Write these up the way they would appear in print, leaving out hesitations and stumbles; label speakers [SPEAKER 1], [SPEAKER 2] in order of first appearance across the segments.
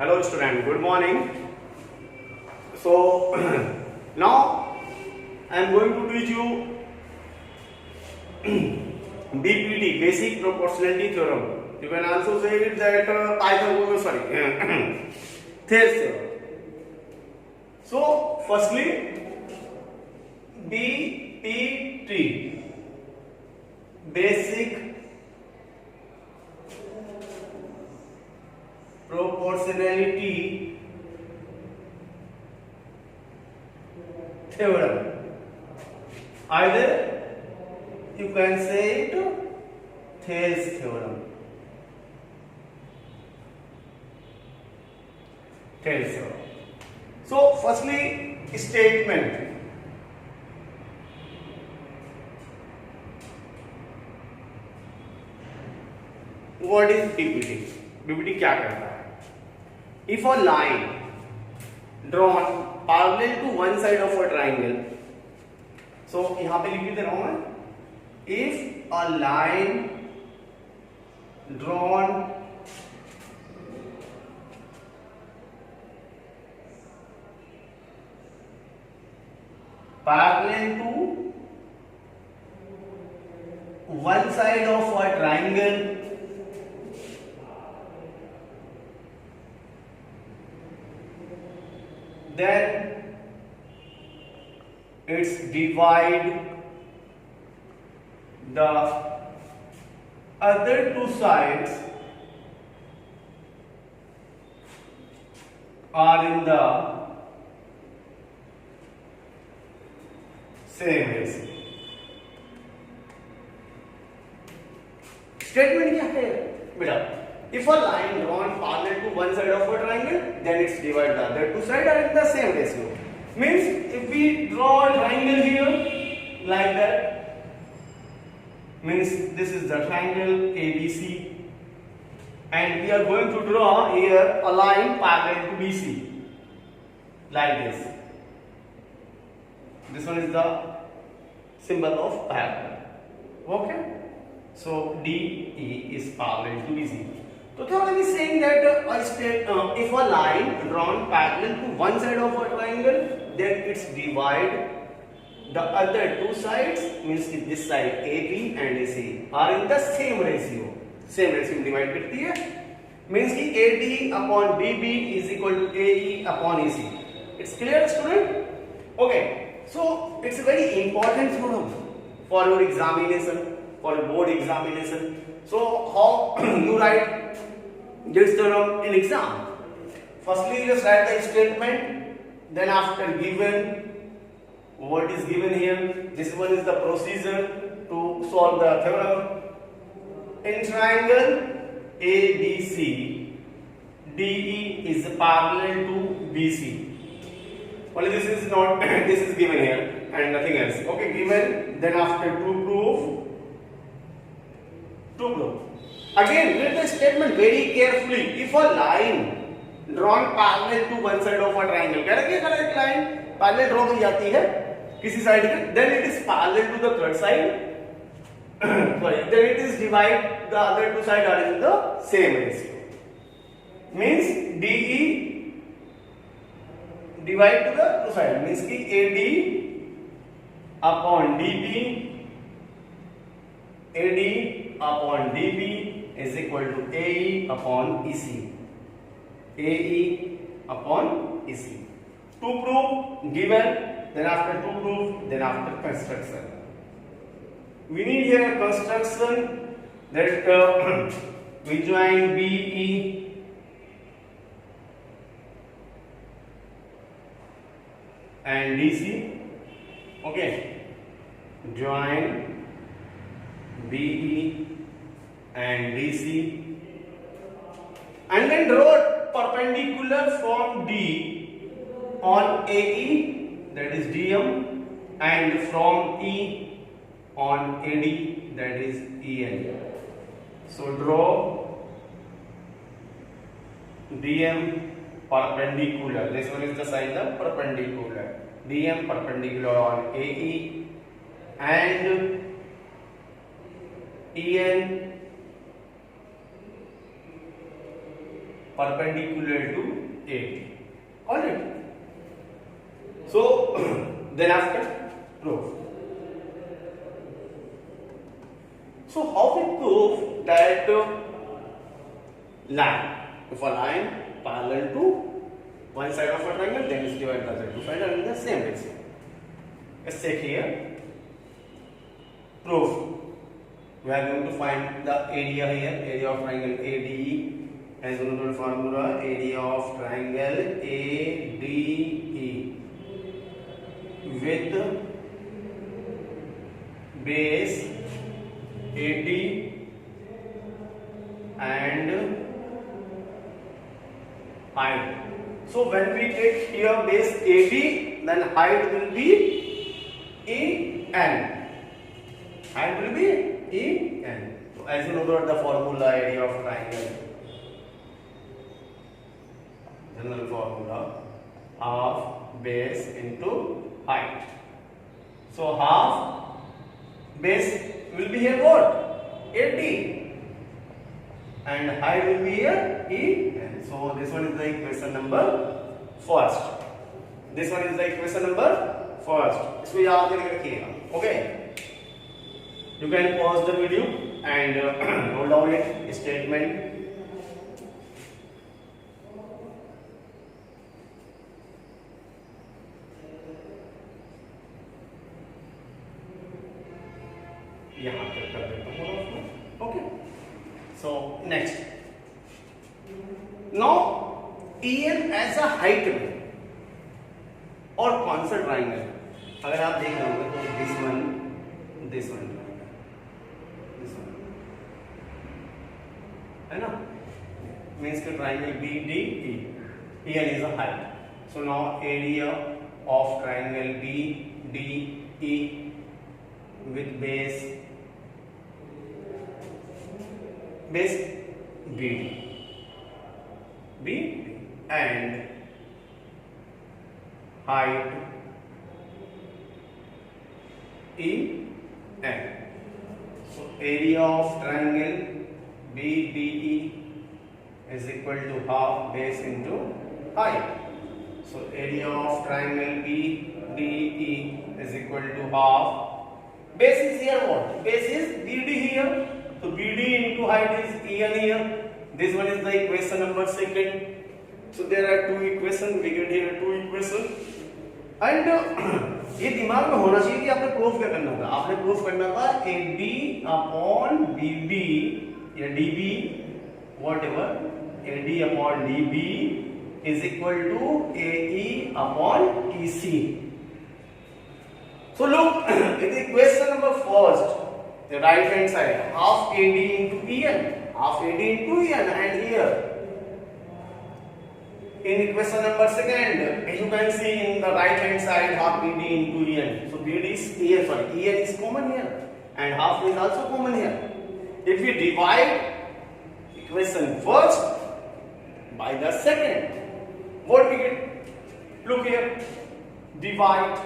[SPEAKER 1] Hello student, good morning. So now I am going to teach you BPT, basic proportionality theorem. You can also say it that Thales theorem. So firstly BPT, basic proportionality theorem. Either you can say it Thales theorem. Thales theorem. So firstly statement. What is BPT? BPT क्या करता है? If a line drawn parallel to one side of a triangle, so यहाँ पे लिख दे रहा हूँ मैं. If a line drawn parallel to one side of a triangle then its divide the other two sides are in the same ratio. Statement क्या है बेटा? If a line drawn parallel to one side of a triangle, then its divide the other two sides are in the same ratio. Means if we draw a triangle here like that, means this is the triangle ABC, and we are going to draw here a line parallel to BC like this. This one is the symbol of parallel. Okay. So DE is parallel to BC. So theorem is saying that if a line drawn parallel to one side of a triangle, then its divide the other two sides, means this side AB and AC are in the same ratio. Same ratio में divide करती है. Means कि AD upon BB is equal to AE upon AC. It's clear, student? Okay. So it's a very important theorem for your examination, for a board examination. So how you write this theorem in exam? Firstly, just write the statement. Then after given, what is given here, this one is the procedure to solve the theorem. In triangle ABC, DE is parallel to BC. Only this is not, this is given here and nothing else. Okay, given. Then after to prove. Again, read the statement very carefully. If a line drawn parallel to one side of a triangle, कह रहे हैं अगर एक line parallel draw की जाती है किसी side के, then it is parallel to the third side. Sorry, then it is divide the other two sides are in the same ratio. Means DE divide to the two sides. Means कि AD upon DB is equal to AE upon EC. AE upon EC. To prove, given, then after to prove, then after construction. We need here a construction that we join BE and DC. Okay. Join BE and DC, and then draw perpendicular from D on AE, that is DM, and from E on AD, that is EN. So draw DM perpendicular. This one is the side of perpendicular. DM perpendicular on AE and EN perpendicular to AD. Alright. So then after proof. So how we prove that line, if a line parallel to one side of a triangle, then is divided by the two sides and in the same ratio. Let's check here. Proof. We are going to find the area here, area of triangle ADE, as we know the formula, area of triangle ADE with base AD and height. So when we take here base AD, then height will be EN. Height will be EN. So as you know the formula, area of triangle, general formula, half base into height. So half base will be here what? AD. And height will be here EN. So this one is the equation number first. This one is the equation number first. इसको याद करके रखिएगा. Okay. You can pause the video and note down it statement. यहाँ तक कर देता हूँ आपको. Okay. So next. Now EN as a height में और कौन सा ट्राइंगल, अगर आप देख रहे होंगे तो this one, है ना, means के triangle BDE, EN is a height. So now area of triangle BDE with base BD and height EN. So area of triangle BDE is equal to half base into height. So area of triangle BDE is equal to half. Base is here what? Base is BD here. So BD into height is EN here. This one is the equation number second. So there are two equations. We get here two equations. And ये दिमाग में होना चाहिए कि आपने proof क्या करना था. आपने प्रूफ करना था AD upon BB या DB whatever, AD upon DB is equal to AE upon EC. So look, in the equation number first, the right hand side, half AD into EN, half AD into EN, and here in equation number second, you can see in the right hand side half BD into EN. So BD is here, sorry, EN is common here, and half is also common here. If we divide equation first by the second, what we get? Look here, divide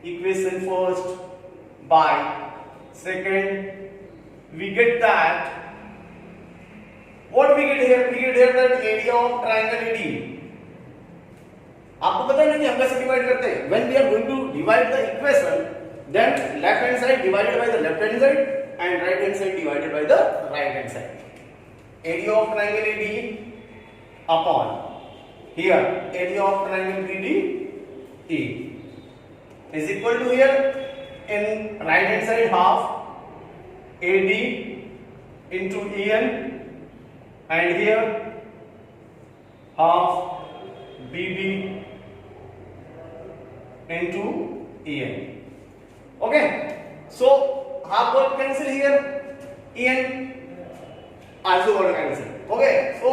[SPEAKER 1] equation first by second, we get that. What we get here? We get here that area of triangle AD. आपको पता है ना कि हम कैसे divide करते हैं? When we are going to divide the equation, then left hand side divided by the left hand side and right hand side divided by the right hand side. Area of triangle AD upon here area of triangle BDE is equal to here in right hand side half AD into EN and here half BD into EN. Okay, so half got cancel here, EN also got cancel. Okay, so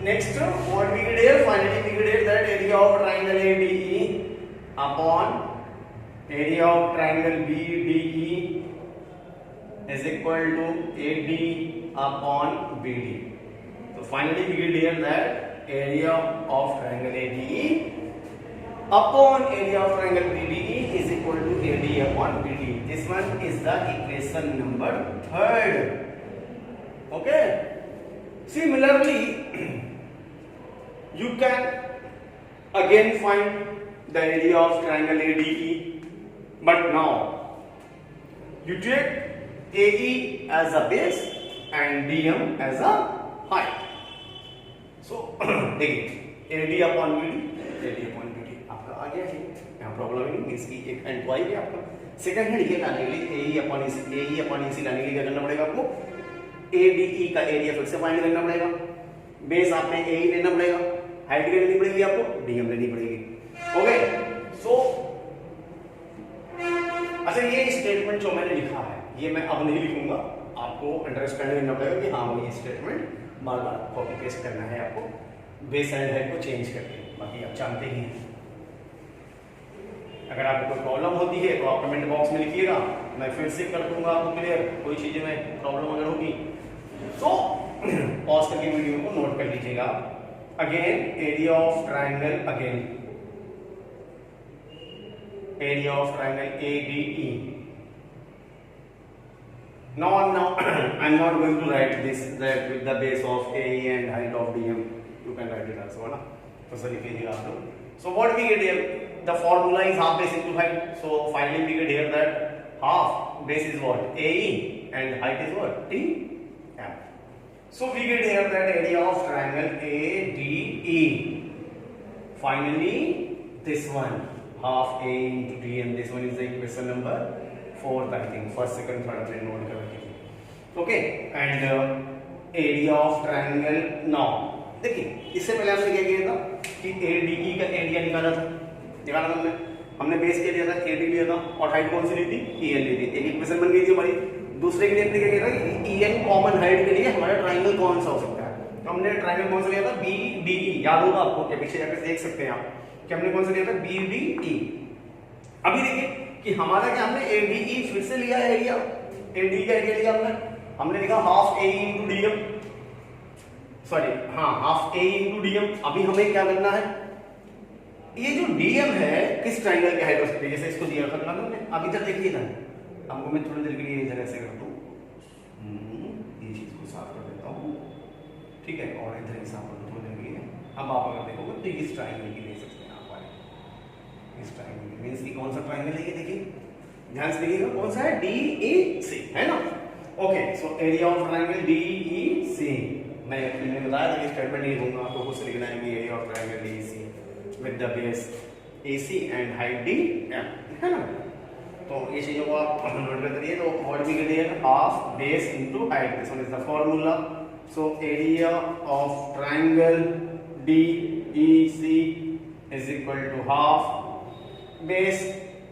[SPEAKER 1] next what we get here, finally we get here that area of triangle ADE upon area of triangle BDE is equal to AD upon BD. So finally we get here that area of triangle ADE upon area of triangle BDE is equal to AD upon BD. This one is the equation number 3rd. Okay. Similarly, you can again find the area of triangle ADE, but now you take AE as a base and DM as a height. So देखिए AD upon BD आपका आ गया है, यहाँ problem नहीं, इसकी एक hand तो आई गया आपका। सेकंड हैंड ये लाने के लिए AE upon EC लाने के लिए क्या करना पड़ेगा आपको? ADE का एरिया फिर से फाइंड करना पड़ेगा, बेस आपने AE लेना पड़ेगा, हाइट लेनी पड़ेगी आपको, DM लेनी पड़ेगी। ओके, सो अच्छा ये स्टेटमेंट जो मैंने लिखा है ये मैं अब नहीं लिखूंगा, आपको अंडरस्टैंड करना पड़ेगा कि हाँ ये स्टेटमेंट बार बार कॉपी पेस्ट करना है आपको, बेस एंड हाइट को चेंज करके, बाकी आप जानते ही हैं। अगर आपको कोई प्रॉब्लम होती है तो आप कमेंट बॉक्स में लिखिएगा, मैं फिर से कर दूंगा आपको क्लियर, कोई चीजें में प्रॉब्लम अगर होगी तो पॉज करके वीडियो को नोट कर लीजिएगा। Again area of triangle, again area of triangle ADE. Now I'm not going to write this that with the base of AE and height of DM. You can write it also, ना? तो sir लिखिएगा आप लोग. So what we get here? The formula is half base into height. So finally we get here that half base is what? AE and height is what? DM. So we get here that area of triangle ADE. Finally this one half A into DM. This one is the equation number 4th, I think. First, second, third अपने note कर रखिए. Okay, and area of triangle. Now देखिए इससे पहले हमने क्या किया था कि ADE का एरिया निकाला था हमने बेस क्या लिया था AD लिया था और हाइट कौन सी ली थी EN ली थी। एक इक्वेशन बन गई थी हमारी। दूसरे के लिए हमने क्या किया था कि EN कॉमन हाइट के लिए हमारा ट्राइंगल कौन सा हो सकता है, तो हमने ट्राइंगल कौन सा लिया था BDE। याद होगा आपको, क्या पीछे जाकर देख सकते हैं आप कि हमने कौन सा लिया था BDE। अभी देखिए कि हमारा क्या हमने ADE फिर से लिया है एरिया, ADE का एरिया लिया हमने लिखा half AE into DM, sorry हाँ हाफ AE into DM। अभी हमें क्या करना है, ये जो DM है किस ट्राइंगल की हाइट हो सकती है, जैसे इसको दिया था हमने, अभी तक देखिए ना, आपको मैं थोड़ी देर के लिए इधर ऐसे कर दूं, ये चीज को साफ कर देता हूँ, ठीक है, और इधर ही साफ कर दूं थोड़ी देर के लिए। अब आप अगर देखोगे तो इस ट्राइंगल की ले सकते हैं आप, इस ट्राइंगल मींस की कौन सा ट्राइंगल है ये देखिए, ध्यान से देखिएगा कौन सा है, DEC है ना। Okay, so area of triangle DEC, मैंने बताया था कि स्टेटमेंट नहीं दूंगा, आपको कुछ लिखना है कि area of triangle DEC with the base AC and height DM, है ना। तो ये चीजों को आप नोट कर लीजिए। तो what we get here, half base into height, this one is the formula. So area of triangle DEC is equal to half base,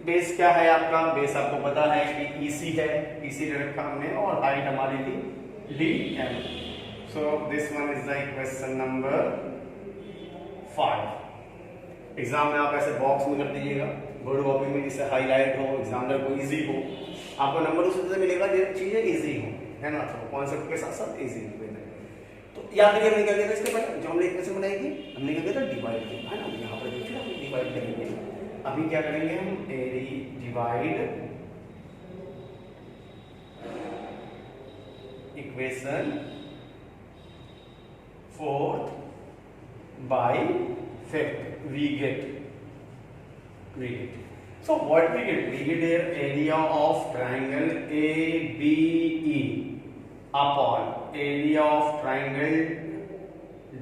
[SPEAKER 1] base क्या है आपका, बेस आपको पता है कि EC है, EC ले रखा हमने, और हाइट हमारी थी DM। So this one is the equation number 5। Exam में आप ऐसे बॉक्स में कर दीजिएगा, बोर्ड कॉपी में, जिससे हाईलाइट हो, एग्जामिनर को इजी हो, आपको नंबर उस तरह से मिलेगा जो चीजें इजी हो, है ना, तो कॉन्सेप्ट के साथ साथ इजी हो। तो याद करिए हमने क्या किया था इसके पहले, जो हमने इक्वेशन बनाई थी हमने क्या किया था, डिवाइड किया, है ना। यहाँ पर देखिए हम डिवाइड करेंगे, अभी क्या करेंगे हम, एरी divide equation 4th by 5th, we get so what we get here, area of triangle ABE upon area of triangle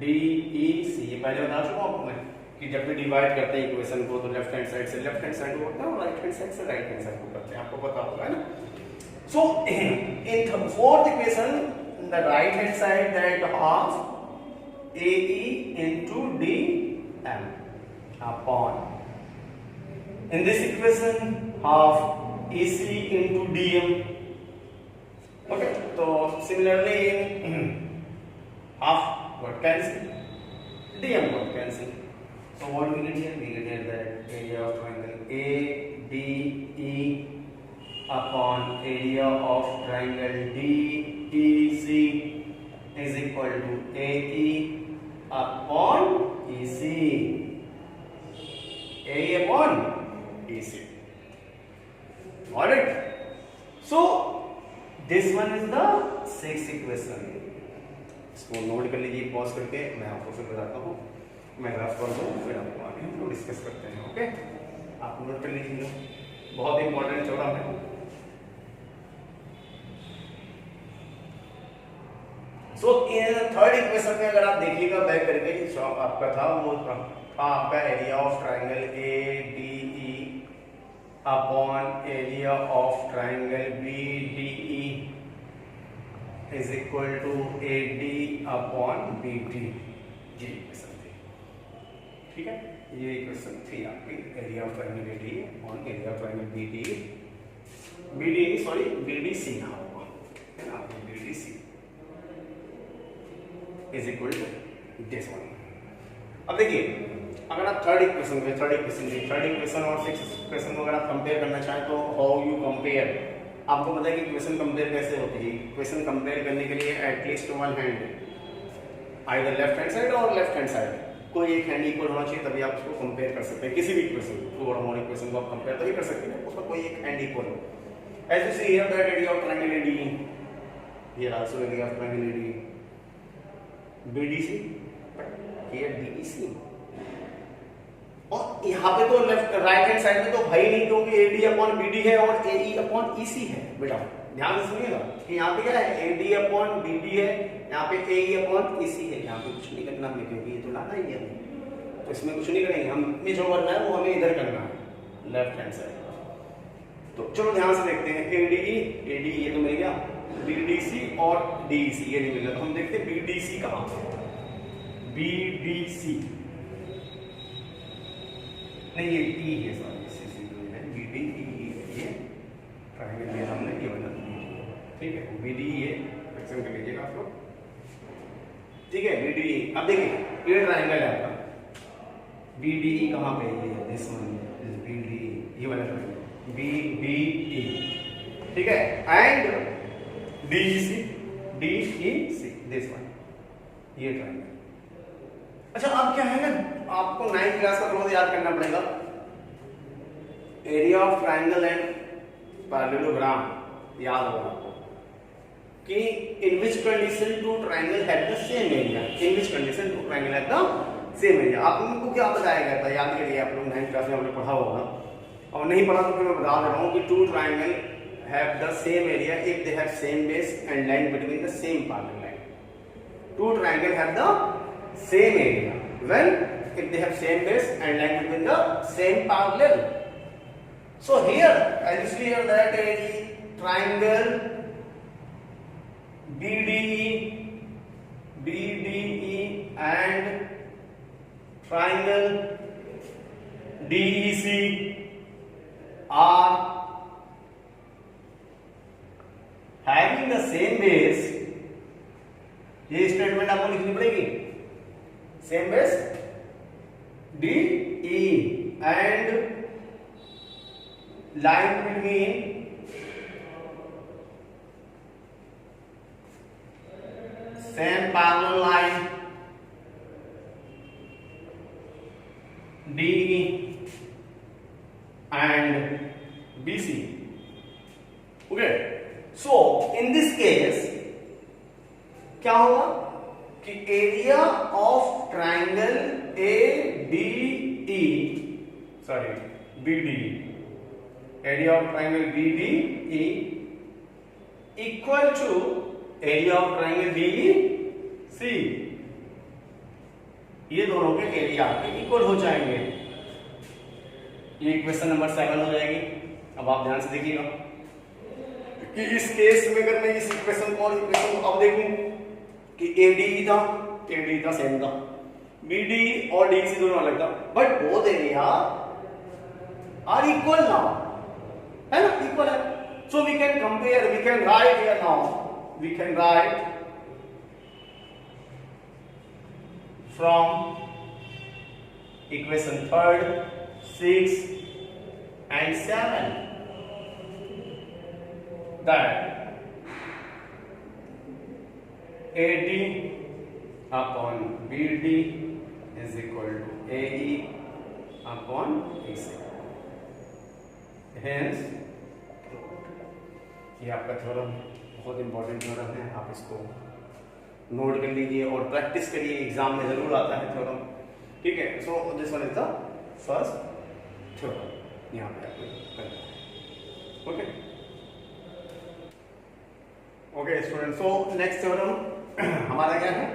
[SPEAKER 1] DEC। ये पहले बता चुका हूं आपको मैं कि जब भी डिवाइड करते हैं इक्वेशन को तो लेफ्ट हैंड साइड से लेफ्ट हैंड साइड को करते हैं और राइट हैंड साइड से राइट हैंड साइड को करते हैं, आपको पता होगा, है ना। So in fourth equation the right hand side that half AE into DM upon, in this equation half AC into DM। okay, so similarly in half what cancel, DM what cancel, so what we get here, we get here that area of triangle ADE upon area of triangle DEC is equal to AE upon EC। AE BC. Got it? So this one is the sixth equation. इसको note कर लीजिए pause करके, मैं आपको फिर बताता हूँ, मैं रफ कर दूँ फिर आपको आगे हम लोग डिस्कस करते हैं. ओके, आप नोट कर लीजिए, बहुत इंपॉर्टेंट चल रहा है. सो थर्ड इक्वेशन में अगर आप देखिएगा बैक करके, जो आपका था वो था आपका area of triangle A D E upon area of triangle B D E is equal to A D upon B D. ये इक्वेशन थी, ठीक है. ये इक्वेशन थी आपकी area of triangle A D upon area of triangle B D sorry B D C ना होगा, है ना, B D C is equal to this one. अब देखिए, अगर आप थर्ड इक्वेशन और सिक्स इक्वेशन को अगर आप कंपेयर करना चाहें तो हाउ यू कंपेयर. आपको पता है कि इक्वेशन कंपेयर कैसे होती है. इक्वेशन कंपेयर करने के लिए at least one hand, either left hand side और लेफ्ट हैंड साइड, कोई एक हैंड इक्वल होना चाहिए, तभी आप उसको कंपेयर कर सकते हैं. किसी भी इक्वेशन को, हार्मोनिक इक्वेशन को आप कंपेयर तभी कर सकते हैं उसका कोई एक हैंड इक्वल हो. As you see here that area of triangle AD, here also area of triangle AD BDC, but here DEC. और यहाँ पे तो लेफ्ट राइट हैंड साइड में तो भाई नहीं, क्योंकि AD अपॉन BD है और AE अपॉन EC है. बेटा ध्यान से सुनिएगा कि यहाँ पे क्या है, AD अपॉन BD है, यहाँ पे AE अपॉन EC है. यहाँ पे कुछ नहीं करना हमें, क्योंकि ये तो लाना ही है, तो इसमें कुछ नहीं करेंगे. हमें जो करना है वो हमें इधर करना है, लेफ्ट हैंड साइड. तो चलो ध्यान से देखते हैं. AD ये तो मिल गया, BDC और DEC ये नहीं मिल गया, तो हम देखते हैं BDC कहाँ पे. BDC नहीं, ये E है, सॉरी CC जो है BD E ये ट्रायंगल लिया हमने, ये वाला ठीक है. BD ये एक्शन कर लीजिएगा आप लोग, ठीक है. BD अब देखिए ये ट्रायंगल है आपका, BDE कहाँ पे है, दिस वन इज BDE, ये वाला ट्रायंगल BDE, ठीक है. एंड DEC दिस वन, ये ट्रायंगल. अच्छा, अब क्या है ना, आपको 9th क्लास का क्लोज याद करना पड़ेगा. Area of triangle and parallelogram याद होगा आपको कि in which condition two triangle have the same area, in which condition two triangle have the same area. आप लोगों को क्या बताया गया था, याद करिए, आप लोग 9th क्लास में आपने पढ़ा होगा, और नहीं पढ़ा तो फिर मैं बता दे रहा हूँ कि two triangle have the same area if they have same base and line between the same parallel line. Two triangle have the same area when if they have same base and line between the same parallel. So here as you see here that a triangle BDE and triangle DEC are having the same base. ये statement आपको लिखनी पड़ेगी. Same base DE and line between same parallel line DE and BC. Okay, so in this case क्या होगा कि area of triangle BDE, area of triangle BDE equal to area of triangle DEC. ये दोनों के area equal हो जाएंगे. ये equation number 7 हो जाएगी. अब आप ध्यान से देखिएगा कि इस केस में अगर मैं इस इक्वेशन को अब देखूं कि ADE था सेम था, BD और DEC दोनों अलग था, but both area are equal now, है ना, इक्वल है. So we can compare, we can write here now, we can write from equation 3, 6 and 7 that AD upon BD is equal to AE upon EC. Hence ये आपका theorem बहुत important theorem है, आप इसको note कर लीजिए और प्रैक्टिस करिए, एग्जाम में जरूर आता है थ्योरम, ठीक है। So this one is the first theorem, यहाँ पे आपको करना है। Okay okay student, so next theorem हमारा क्या है,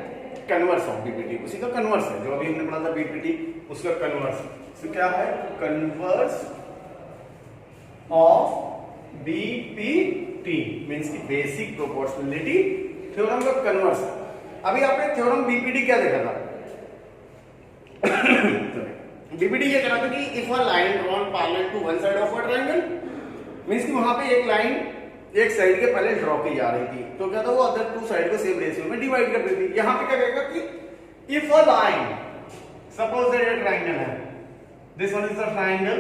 [SPEAKER 1] कन्वर्स ऑफ बीपीटी, उसी का कन्वर्स है जो अभी हमने पढ़ा था बीपीटी, उसका कन्वर्स। तो क्या है, कन्वर्स ऑफ बीपीटी मींस की बेसिक प्रोपोर्शनलिटी थ्योरम का कन्वर्स। अभी आपने थ्योरम बीपीटी क्या देखा था बीपीटी ये करा था कि if a line drawn parallel to one side of a triangle means कि वहां पे एक लाइन एक साइड के पहले ड्रॉ की जा रही थी, तो क्या था वो अदर टू साइड को सेम रेशियो में डिवाइड कर देती। यहां पे क्या कहेगा कि if a line, suppose that a triangle है, this one is the triangle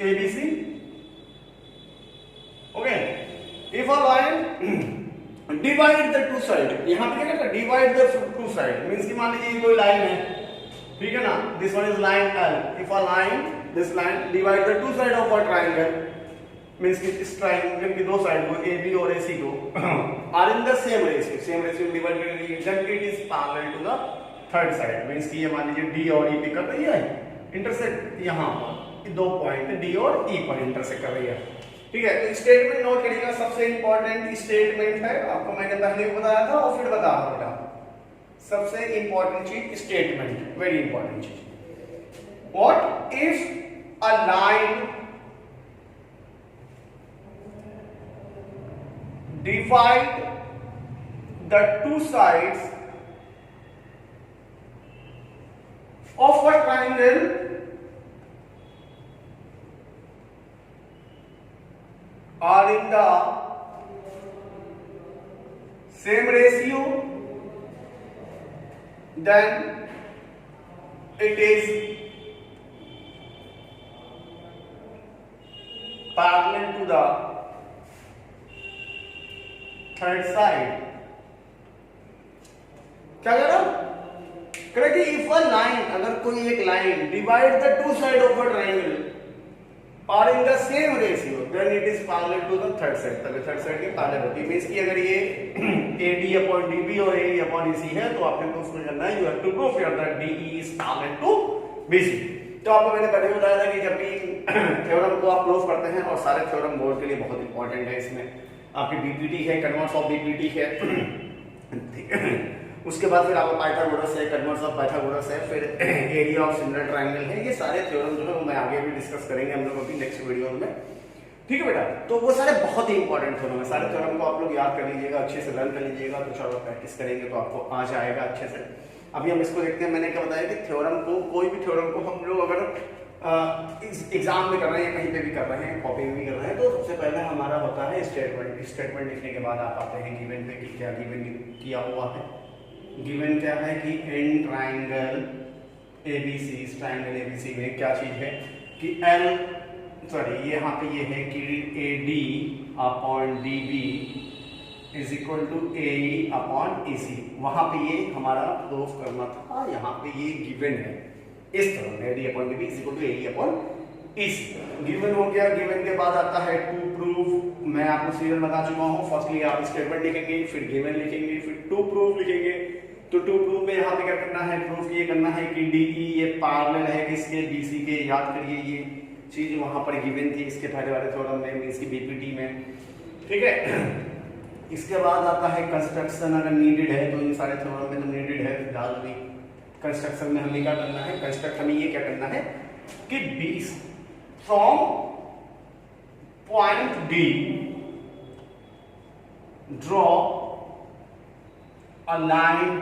[SPEAKER 1] ABC, okay, if a line divide the two side, यहां पे क्या कहता है divide the two side means कि मान लीजिए कोई लाइन है, ठीक है ना, this one is line L, if a line, this line divide the two side of a triangle means कि इस ट्रायंगल की दो साइड को ए बी और ए सी को are in the same ratio divide कर रही है, then it is parallel to the third side means कि ये मान लीजिए डी और ई पे कर रही है इंटरसेक्ट, यहां पर दो पॉइंट डी और ई पर इंटरसेक्ट कर रही है, ठीक है। तो स्टेटमेंट नोट करिएगा, सबसे इंपॉर्टेंट स्टेटमेंट है, आपको मैंने पहले भी बताया था और फिर बता रहा हूं बेटा, सबसे इंपॉर्टेंट चीज स्टेटमेंट, वेरी इंपॉर्टेंट चीज। What if a line divide the two sides of a triangle are in the same ratio, then it is parallel to the third side. क्या कह रहा कह कि इफ अ लाइन, अगर कोई एक line divide the two side of a triangle और in the same ratio, then it is parallel to the third side, तब थर्ड साइड के पैरेलल होती है। मींस कि अगर ये AD अपॉन DB और AE अपॉन EC है, तो आपने प्रूफ करना है, you have to prove that DE is parallel to BC। तो आपको मैंने पहले बताया था कि जब भी थ्योरम को आप प्रूव करते हैं, और सारे थ्योरम बोर्ड के लिए बहुत इंपॉर्टेंट है, इसमें आपकी बीपीटी है, कन्वर्स ऑफ बीपीटी है, उसके बाद फिर आपका पाइथागोरस है, कन्वर्स ऑफ पाइथागोरस है, फिर एरिया ऑफ सिमिलर ट्रायंगल है, ये सारे थ्योरम जो है वो मैं आगे भी डिस्कस करेंगे हम लोग अभी नेक्स्ट वीडियो में, ठीक है बेटा। तो वो सारे बहुत ही इंपॉर्टेंट थ्योरम है, सारे थ्योरम को आप लोग याद कर लीजिएगा, अच्छे से लर्न कर लीजिएगा, तो चलो प्रैक्टिस करेंगे तो आपको आ जाएगा अच्छे से। अभी हम इसको देखते हैं, मैंने क्या बताया कि थ्योरम को, कोई भी थ्योरम को हम लोग अगर एग्जाम में कर रहे हैं, कहीं पे भी कर रहे हैं, कॉपी में भी कर रहे हैं, तो सबसे पहले हमारा होता है स्टेटमेंट। स्टेटमेंट लिखने के बाद आप आते हैं गिवन पे कि क्या गिवन किया हुआ है। गिवन क्या है कि इन ट्रायंगल ABC, इस ट्रायंगल ABC में क्या चीज है कि सॉरी यहाँ पे ये है कि AD upon DB is equal to AE upon EC, वहां पे ये हमारा प्रूफ करना था, यहाँ पे ये गिवन है इस तरह में, AD upon DB is equal to AE upon EC। Given हो गया, गिवन के बाद आता है टू प्रूफ, मैं आपको सीरियल बता चुका हूँ, फर्स्टली आप स्टेटमेंट लिखेंगे, फिर गिवन लिखेंगे, फिर टू प्रूफ लिखेंगे। तो टू प्रूफ में यहाँ पे क्या करना है, प्रूफ ये करना है कि DE ये पैरेलल है किसके, BC के, याद करिए ये चीज वहां पर गिवन थी इसके पहले वाले थ्योरम में, इसकी बीपीटी में, ठीक है। इसके बाद आता है कंस्ट्रक्शन, अगर नीडेड है तो इन सारे थ्योरम में तो नीडेड है, फिलहाल भी कंस्ट्रक्शन में हमें क्या करना है, कंस्ट्रक्ट हमें ये क्या करना है कि B from point D draw a line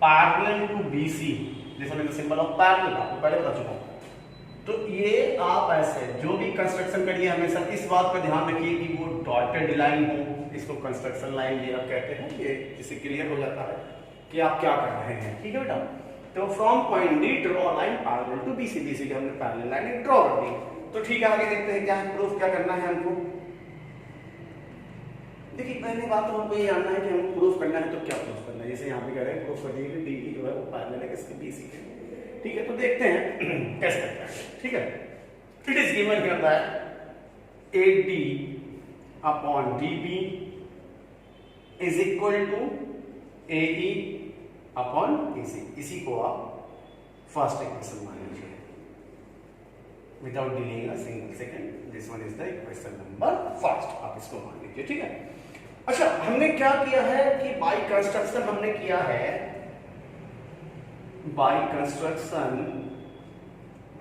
[SPEAKER 1] parallel to BC, this one is the symbol of parallel, आपको पहले बता चुका हूं। तो ये आप ऐसे जो भी कंस्ट्रक्शन करिए हमेशा इस बात पर ध्यान रखिए कि वो डॉटेड लाइन हो, इसको कंस्ट्रक्शन लाइन ये आप कहते हैं, ये इससे क्लियर हो जाता है कि आप क्या कर रहे हैं, ठीक है बेटा। तो from point D draw line parallel to BC, BC की हमने पैरेलल लाइन ड्रॉ कर दी। तो ठीक है, आगे देखते हैं क्या है प्रूफ, क्या करना है हमको। देखिए पहली बात तो हमको ये जानना है कि हमको प्रूफ करना है, तो क्या प्रूफ करना है, जैसे यहाँ पे कह रहे हैं प्रूफ कर दीजिए कि DE जो है वो पैरेलल है किसके, BC के, ठीक है। तो देखते हैं कैसे करते हैं, ठीक है। It is given here that AD upon DB is equal to AE upon AC. इसी को आप फर्स्ट इक्वेशन मान लीजिए without delaying a single second. This one is the equation number first. आप इसको मान लीजिए. ठीक है. अच्छा, हमने क्या किया है कि बाय कंस्ट्रक्शन हमने किया है, बाय कंस्ट्रक्शन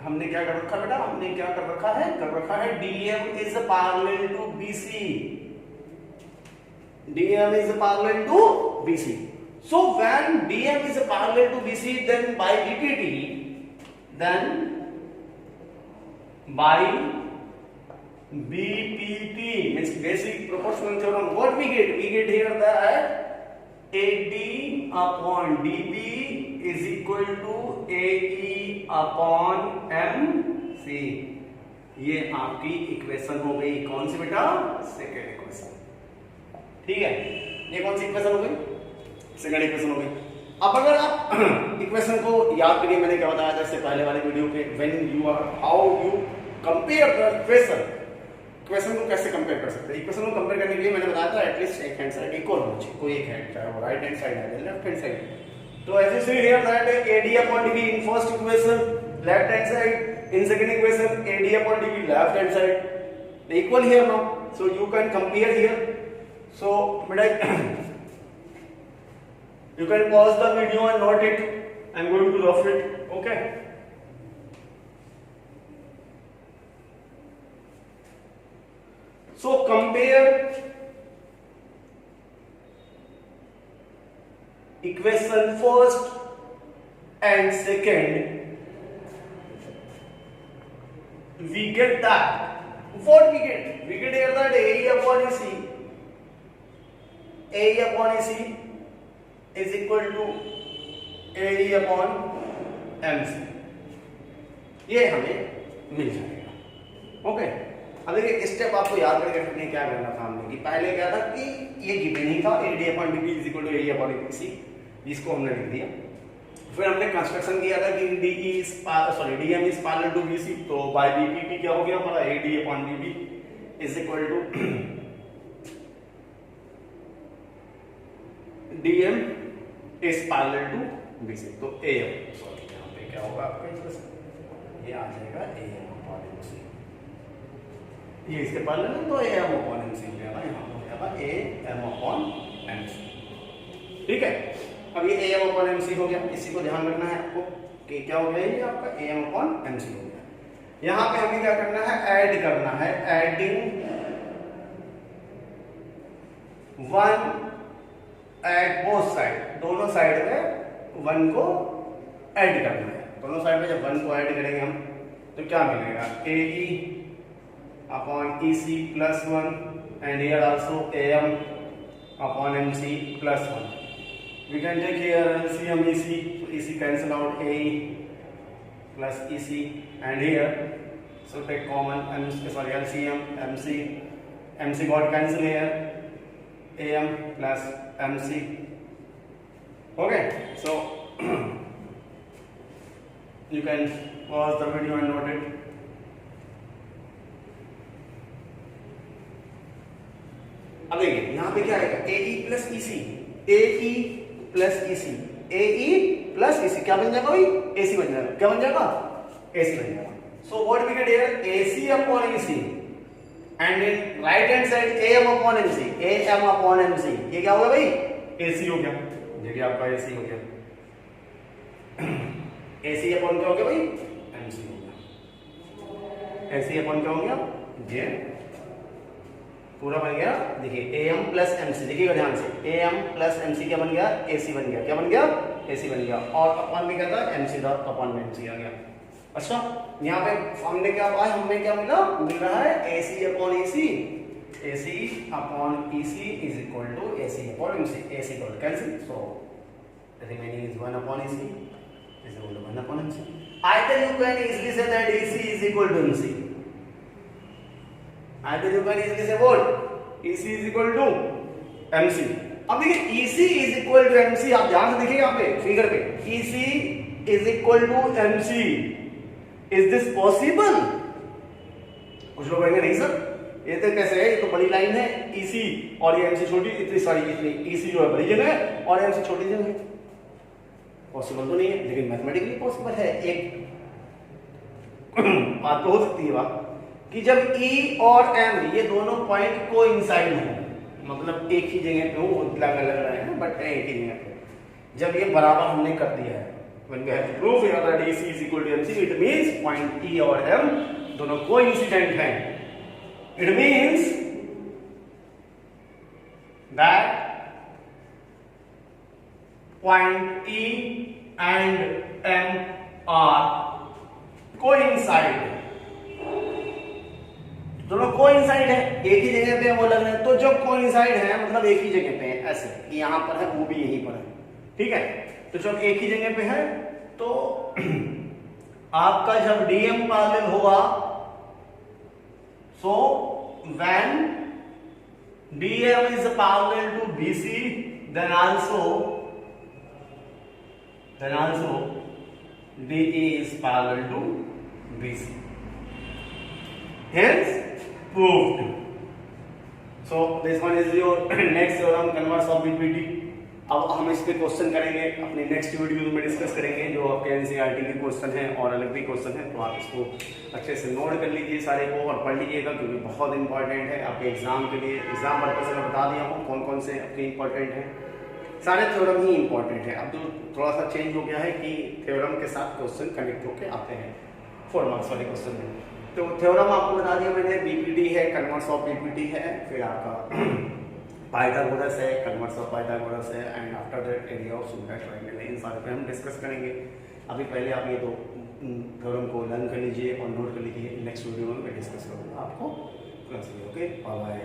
[SPEAKER 1] हमने क्या कर रखा बेटा, हमने क्या कर रखा है DM is parallel to BC. DM is parallel to BC. So when DM is parallel to BC, then by BPT, then by BPT means basic proportional theorem, what we get? We get here that AD upon DB is equal to AE upon MC. ये आपकी equation हो गई. कौन सी बेटा? Second equation. ठीक है, ये कौन सी इक्वेशन हो गई? सेकेंड इक्वेशन हो गई. अब अगर आप इक्वेशन को याद करिए, मैंने क्या बताया था इससे पहले वाले वीडियो पे, when you are how you compare the equation. Equation को कैसे कंपेयर कर सकते हैं? इक्वेशन को कंपेयर करने के लिए मैंने बताया था एटलीस्ट एक हैंड साइड इक्वल होनी चाहिए. कोई एक हैंड, चाहे वो राइट हैंड साइड है या लेफ्ट हैंड साइड. तो as you see here that AD upon DB in first equation left hand side, in second equation AD upon DB left hand side, they equal here now, so you can compare here. So beta you can pause the video and note it. I'm going to rough it. Okay. So compare equation first and second. We get that. What we get? We get here that AE upon AC. AE upon AC is equal to AE upon MC. ये हमें मिल जाएगा. Okay. अब देखिए step आपको याद करके रखने क्या करना था हमने कि पहले क्या था कि ये गिवन ही था AD upon DB is equal to AE upon AC. इसको हमने लिख दिया. फिर हमने कंस्ट्रक्शन किया था कि DM is parallel to BC, तो बाय BPT क्या हो गया हमारा AD upon DB is equal to DM is parallel to BC. तो AM सॉरी यहाँ पे क्या होगा आपका इक्वेशन, ये आ जाएगा AM upon MC. ये इसके पैरेलल है तो AM upon MC हो जाएगा. यहाँ हो जाएगा AM upon MC. ठीक है. अब ये AM upon MC हो गया. इसी को ध्यान रखना है आपको कि क्या हो गया ये आपका AM upon MC हो गया. यहाँ पे हमें क्या करना है, ऐड करना है. एडिंग 1 एट बोथ साइड, दोनों साइड में 1 को ऐड करना है. दोनों साइड में जब 1 को ऐड करेंगे हम तो क्या मिलेगा, AE upon EC plus 1 and here also AM upon MC plus 1. We can take here LCM EC, so EC cancel out, AE plus EC and here so take common LCM MC, MC got cancel here, AM plus MC. Okay, so you can pause the video and note it. अब देखिए यहाँ पे क्या आएगा, AE plus EC, AE plus EC, AE plus EC क्या बन जाएगा भाई, AC बन जाएगा. क्या बन जाएगा, AC बन जाएगा. So what we get here, AC upon EC and in right hand side AM upon MC, AM upon MC. ये क्या होगा भाई, AC हो गया. देखिए आपका AC हो गया. AC upon क्या हो गया भाई, MC हो गया. AC upon क्या हो गया, ये पूरा बन गया. देखिए AM प्लस MC, देखिएगा ध्यान से, AM प्लस MC क्या बन गया, AC बन गया. क्या बन गया, AC बन गया. और अपन में क्या था, MC डॉट अपॉन में MC आ गया. अच्छा, यहाँ पे हमने क्या पाया, हमें क्या मिला, मिल रहा है AC upon EC, AC upon EC is equal to AC upon MC. AC dot cancel, so remaining is 1 upon EC is equal to 1 upon MC. Either you can easily say that EC is equal to MC. Either you can easily say what, EC is equal to MC. अब देखिए EC is equal to MC, आप ध्यान से देखिए यहाँ पे figure पे, EC is equal to MC. Is this possible? कुछ लोग कहेंगे नहीं सर ये तो कैसे है, ये तो बड़ी लाइन है EC और ये M से छोटी, इतनी सॉरी इतनी EC जो है बड़ी जगह है और M से छोटी जगह है। पॉसिबल तो नहीं है, लेकिन मैथमेटिकली पॉसिबल है। एक बात तो हो सकती है बात कि जब E और M ये दोनों पॉइंट कोइंसाइड हो, मतलब एक ही जगह पे हो, लग रहे हैं बट एक ही जगह पे, जब ये बराबर हमने कर दिया है, when we have to prove here that AC is equal to MC, it means point E और M दोनों कोइंसिडेंट हैं। It means that point E and M are coincide, दोनों कोइंसाइड है, एक ही जगह पे वो लग रहे हैं। तो जब कोइंसाइड है मतलब एक ही जगह पे है, ऐसे कि यहां पर है वो भी यहीं पर है, ठीक है। तो जब एक ही जगह पे है तो आपका जब DM पैरेलल होगा, so when DM is parallel to BC then also DE is parallel to BC, hence proved. So this one is your next theorem, converse of BPT। अब हम इस पे क्वेश्चन करेंगे अपने नेक्स्ट वीडियो में discuss करेंगे, जो आपके NCERT के क्वेश्चन हैं और अलग भी क्वेश्चन हैं। तो आप इसको अच्छे से नोट कर लीजिए सारे को और पढ़ लीजिएगा, क्योंकि बहुत इंपॉर्टेंट है आपके एग्जाम के लिए। एग्जाम पर्पज से मैं बता दिया हूँ कौन कौन से आपके इंपॉर्टेंट हैं, सारे थ्योरम ही इंपॉर्टेंट है। अब तो थोड़ा सा चेंज हो गया है कि थ्योरम के साथ क्वेश्चन कनेक्ट होकर आते हैं 4 मार्क्स वाले क्वेश्चन में। तो थ्योरम आपको बता दिया मैंने, BPT है, कन्वर्स ऑफ BPT है, फिर आपका पाइथागोरस है, कन्वर्स ऑफ पाइथागोरस है, and after that area of similar triangle है। इन सारे पे हम डिस्कस करेंगे। अभी पहले आप ये दो थ्योरम को लर्न कर लीजिए और नोट कर लीजिए। नेक्स्ट वीडियो में मैं डिस्कस करूँगा आपको। Okay, bye bye.